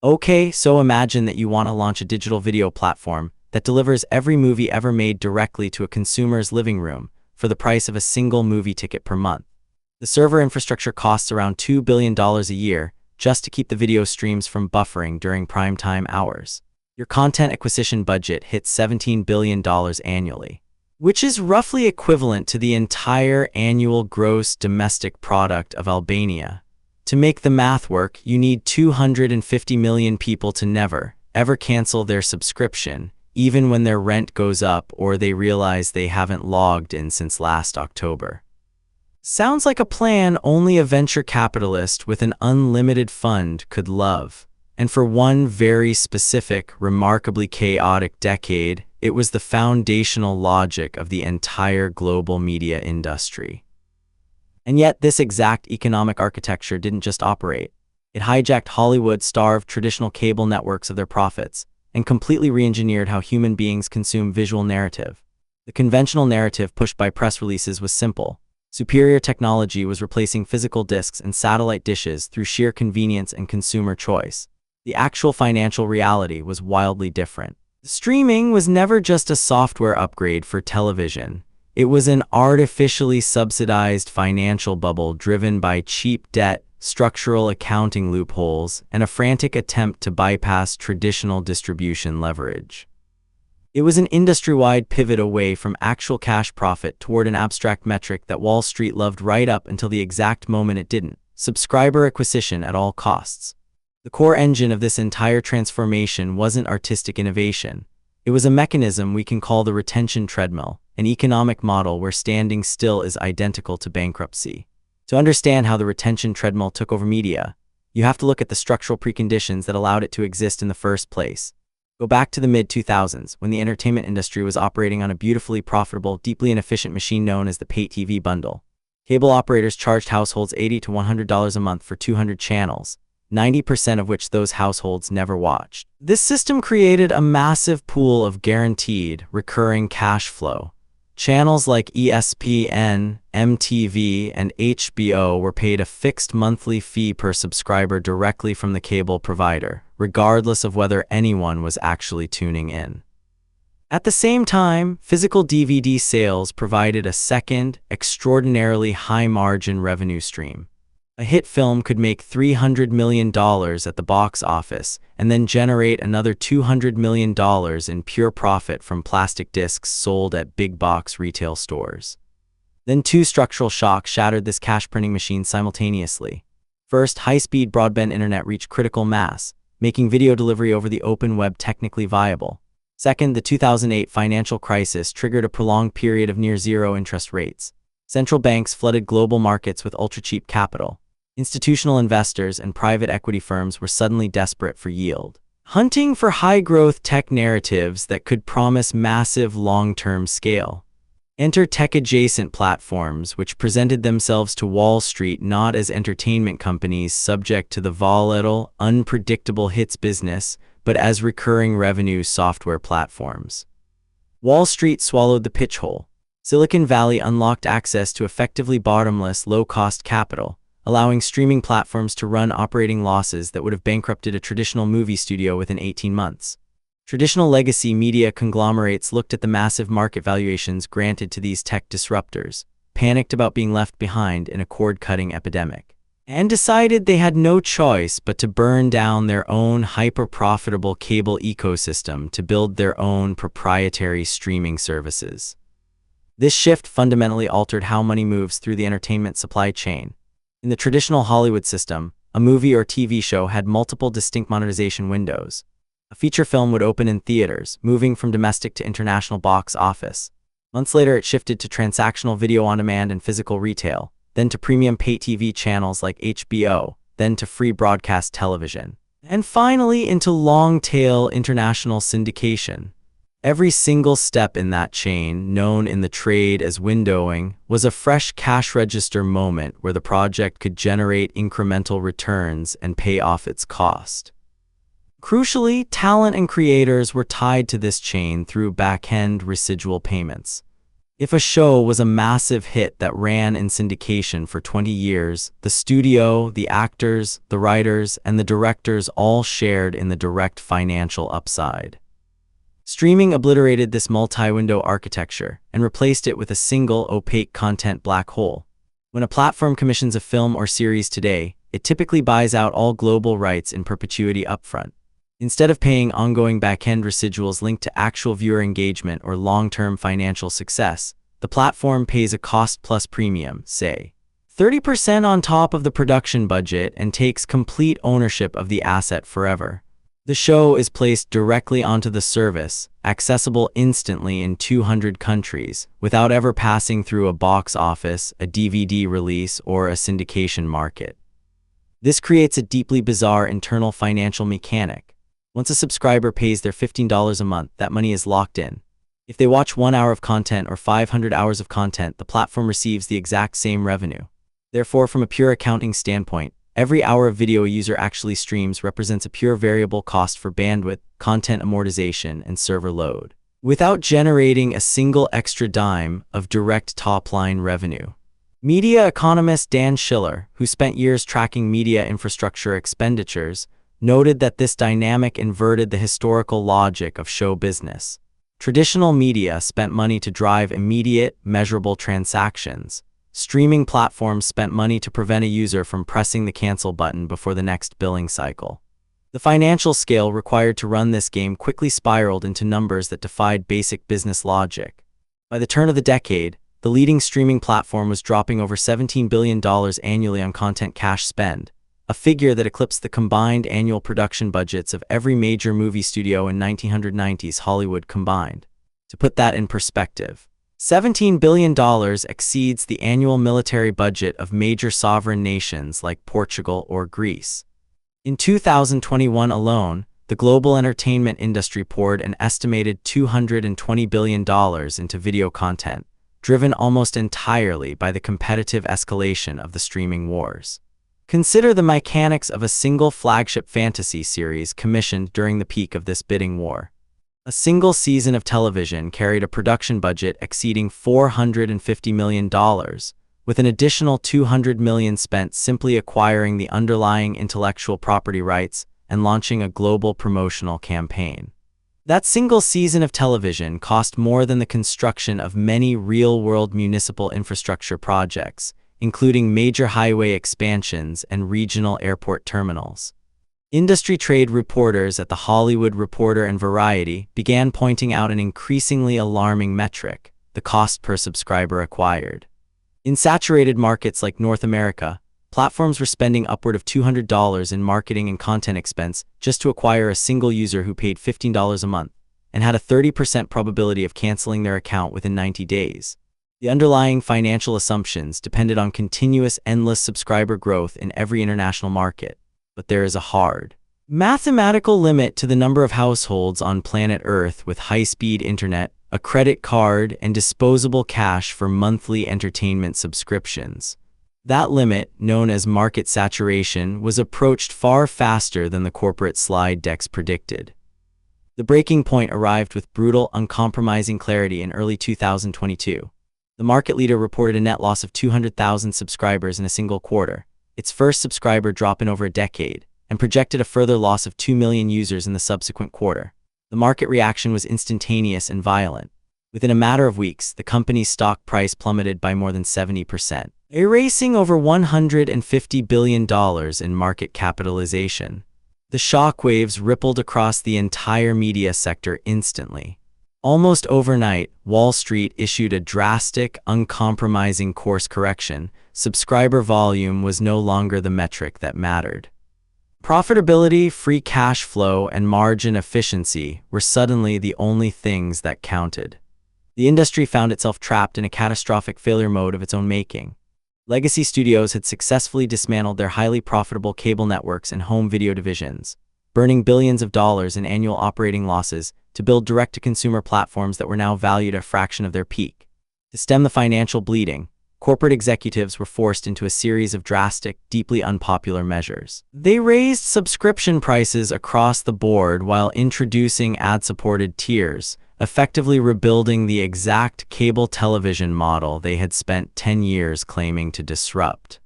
Okay, so imagine that you want to launch a digital video platform that delivers every movie ever made directly to a consumer's living room for the price of a single movie ticket per month. The server infrastructure costs around $2 billion a year just to keep the video streams from buffering during primetime hours. Your content acquisition budget hits $17 billion annually, which is roughly equivalent to the entire annual gross domestic product of Albania. To make the math work, you need 250 million people to never, ever cancel their subscription, even when their rent goes up or they realize they haven't logged in since last October. Sounds like a plan only a venture capitalist with an unlimited fund could love. And for one very specific, remarkably chaotic decade, it was the foundational logic of the entire global media industry. And yet, this exact economic architecture didn't just operate. It hijacked Hollywood, starved traditional cable networks of their profits, and completely re-engineered how human beings consume visual narrative. The conventional narrative pushed by press releases was simple. Superior technology was replacing physical discs and satellite dishes through sheer convenience and consumer choice. The actual financial reality was wildly different. Streaming was never just a software upgrade for television. It was an artificially subsidized financial bubble driven by cheap debt, structural accounting loopholes, and a frantic attempt to bypass traditional distribution leverage. It was an industry-wide pivot away from actual cash profit toward an abstract metric that Wall Street loved right up until the exact moment it didn't: subscriber acquisition at all costs. The core engine of this entire transformation wasn't artistic innovation. It was a mechanism we can call the retention treadmill, an economic model where standing still is identical to bankruptcy. To understand how the retention treadmill took over media, you have to look at the structural preconditions that allowed it to exist in the first place. Go back to the mid-2000s, when the entertainment industry was operating on a beautifully profitable, deeply inefficient machine known as the pay TV bundle. Cable operators charged households $80 to $100 a month for 200 channels, 90% of which those households never watched. This system created a massive pool of guaranteed, recurring cash flow. Channels like ESPN, MTV, and HBO were paid a fixed monthly fee per subscriber directly from the cable provider, regardless of whether anyone was actually tuning in. At the same time, physical DVD sales provided a second, extraordinarily high-margin revenue stream. A hit film could make $300 million at the box office and then generate another $200 million in pure profit from plastic discs sold at big box retail stores. Then two structural shocks shattered this cash-printing machine simultaneously. First, high-speed broadband internet reached critical mass, making video delivery over the open web technically viable. Second, the 2008 financial crisis triggered a prolonged period of near-zero interest rates. Central banks flooded global markets with ultra-cheap capital. Institutional investors and private equity firms were suddenly desperate for yield, hunting for high-growth tech narratives that could promise massive long-term scale. Enter tech-adjacent platforms, which presented themselves to Wall Street not as entertainment companies subject to the volatile, unpredictable hits business, but as recurring revenue software platforms. Wall Street swallowed the pitch whole. Silicon Valley unlocked access to effectively bottomless, low-cost capital, allowing streaming platforms to run operating losses that would have bankrupted a traditional movie studio within 18 months. Traditional legacy media conglomerates looked at the massive market valuations granted to these tech disruptors, panicked about being left behind in a cord-cutting epidemic, and decided they had no choice but to burn down their own hyper-profitable cable ecosystem to build their own proprietary streaming services. This shift fundamentally altered how money moves through the entertainment supply chain. In the traditional Hollywood system, a movie or TV show had multiple distinct monetization windows. A feature film would open in theaters, moving from domestic to international box office. Months later, it shifted to transactional video on demand and physical retail, then to premium pay TV channels like HBO, then to free broadcast television, and finally into long-tail international syndication. Every single step in that chain, known in the trade as windowing, was a fresh cash register moment where the project could generate incremental returns and pay off its cost. Crucially, talent and creators were tied to this chain through back-end residual payments. If a show was a massive hit that ran in syndication for 20 years, the studio, the actors, the writers, and the directors all shared in the direct financial upside. Streaming obliterated this multi-window architecture and replaced it with a single opaque content black hole. When a platform commissions a film or series today, it typically buys out all global rights in perpetuity upfront. Instead of paying ongoing back-end residuals linked to actual viewer engagement or long-term financial success, the platform pays a cost-plus premium, say 30% on top of the production budget, and takes complete ownership of the asset forever. The show is placed directly onto the service, accessible instantly in 200 countries, without ever passing through a box office, a DVD release, or a syndication market. This creates a deeply bizarre internal financial mechanic. Once a subscriber pays their $15 a month, that money is locked in. If they watch 1 hour of content or 500 hours of content, the platform receives the exact same revenue. Therefore, from a pure accounting standpoint, every hour of video a user actually streams represents a pure variable cost for bandwidth, content amortization, and server load, without generating a single extra dime of direct top-line revenue. Media economist Dan Schiller, who spent years tracking media infrastructure expenditures, noted that this dynamic inverted the historical logic of show business. Traditional media spent money to drive immediate, measurable transactions. Streaming platforms spent money to prevent a user from pressing the cancel button before the next billing cycle. The financial scale required to run this game quickly spiraled into numbers that defied basic business logic. By the turn of the decade, the leading streaming platform was dropping over $17 billion annually on content cash spend, a figure that eclipsed the combined annual production budgets of every major movie studio in 1990s Hollywood combined. To put that in perspective, $17 billion exceeds the annual military budget of major sovereign nations like Portugal or Greece. In 2021 alone, the global entertainment industry poured an estimated $220 billion into video content, driven almost entirely by the competitive escalation of the streaming wars. Consider the mechanics of a single flagship fantasy series commissioned during the peak of this bidding war. A single season of television carried a production budget exceeding $450 million, with an additional $200 million spent simply acquiring the underlying intellectual property rights and launching a global promotional campaign. That single season of television cost more than the construction of many real-world municipal infrastructure projects, including major highway expansions and regional airport terminals. Industry trade reporters at The Hollywood Reporter and Variety began pointing out an increasingly alarming metric: the cost per subscriber acquired. In saturated markets like North America, platforms were spending upward of $200 in marketing and content expense just to acquire a single user who paid $15 a month and had a 30% probability of canceling their account within 90 days. The underlying financial assumptions depended on continuous, endless subscriber growth in every international market. But there is a hard mathematical limit to the number of households on planet Earth with high-speed internet, a credit card, and disposable cash for monthly entertainment subscriptions. That limit, known as market saturation, was approached far faster than the corporate slide decks predicted. The breaking point arrived with brutal, uncompromising clarity in early 2022. The market leader reported a net loss of 200,000 subscribers in a single quarter, its first subscriber drop in over a decade, and projected a further loss of 2 million users in the subsequent quarter. The market reaction was instantaneous and violent. Within a matter of weeks, the company's stock price plummeted by more than 70%, erasing over $150 billion in market capitalization. The shockwaves rippled across the entire media sector instantly. Almost overnight, Wall Street issued a drastic, uncompromising course correction. Subscriber volume was no longer the metric that mattered. Profitability, free cash flow, and margin efficiency were suddenly the only things that counted. The industry found itself trapped in a catastrophic failure mode of its own making. Legacy studios had successfully dismantled their highly profitable cable networks and home video divisions, burning billions of dollars in annual operating losses to build direct-to-consumer platforms that were now valued a fraction of their peak. To stem the financial bleeding, corporate executives were forced into a series of drastic, deeply unpopular measures. They raised subscription prices across the board while introducing ad-supported tiers, effectively rebuilding the exact cable television model they had spent 10 years claiming to disrupt.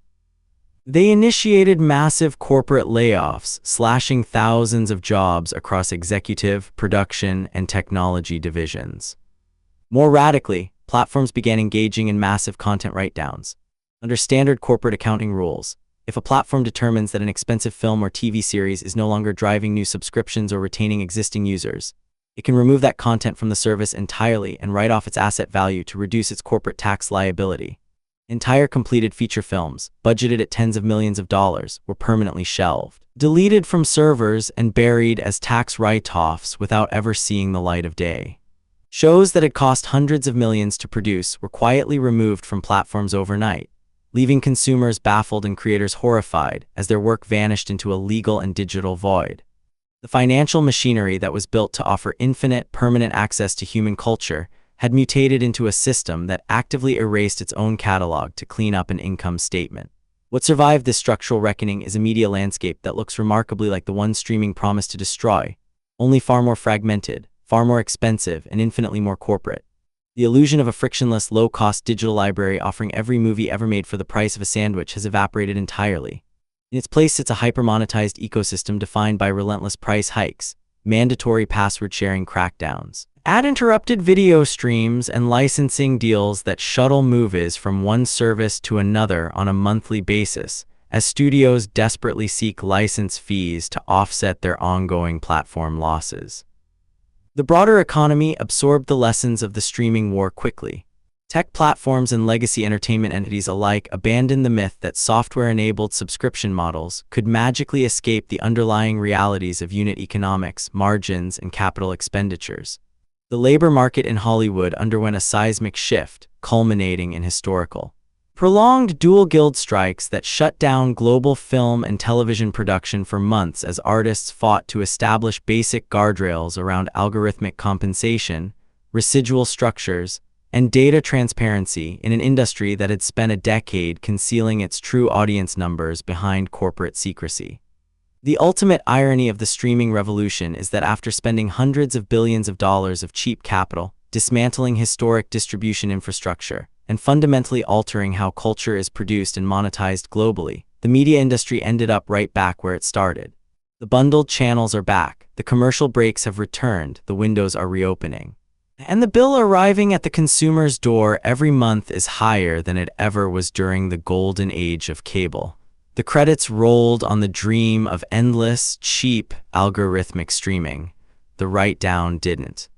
They initiated massive corporate layoffs, slashing thousands of jobs across executive, production, and technology divisions. More radically, platforms began engaging in massive content write-downs. Under standard corporate accounting rules, if a platform determines that an expensive film or TV series is no longer driving new subscriptions or retaining existing users, it can remove that content from the service entirely and write off its asset value to reduce its corporate tax liability. Entire completed feature films, budgeted at tens of millions of dollars, were permanently shelved, deleted from servers, and buried as tax write-offs without ever seeing the light of day. Shows that had cost hundreds of millions to produce were quietly removed from platforms overnight, leaving consumers baffled and creators horrified as their work vanished into a legal and digital void. The financial machinery that was built to offer infinite, permanent access to human culture had mutated into a system that actively erased its own catalog to clean up an income statement. What survived this structural reckoning is a media landscape that looks remarkably like the one streaming promised to destroy, only far more fragmented, far more expensive, and infinitely more corporate. The illusion of a frictionless, low-cost digital library offering every movie ever made for the price of a sandwich has evaporated entirely. In its place sits a hyper-monetized ecosystem defined by relentless price hikes, mandatory password-sharing crackdowns, ad-interrupted video streams, and licensing deals that shuttle movies from one service to another on a monthly basis, as studios desperately seek license fees to offset their ongoing platform losses. The broader economy absorbed the lessons of the streaming war quickly. Tech platforms and legacy entertainment entities alike abandoned the myth that software-enabled subscription models could magically escape the underlying realities of unit economics, margins, and capital expenditures. The labor market in Hollywood underwent a seismic shift, culminating in historical, prolonged dual guild strikes that shut down global film and television production for months as artists fought to establish basic guardrails around algorithmic compensation, residual structures, and data transparency in an industry that had spent a decade concealing its true audience numbers behind corporate secrecy. The ultimate irony of the streaming revolution is that after spending hundreds of billions of dollars of cheap capital, dismantling historic distribution infrastructure, and fundamentally altering how culture is produced and monetized globally, the media industry ended up right back where it started. The bundled channels are back, the commercial breaks have returned, the windows are reopening. And the bill arriving at the consumer's door every month is higher than it ever was during the golden age of cable. The credits rolled on the dream of endless, cheap, algorithmic streaming. The write-down didn't.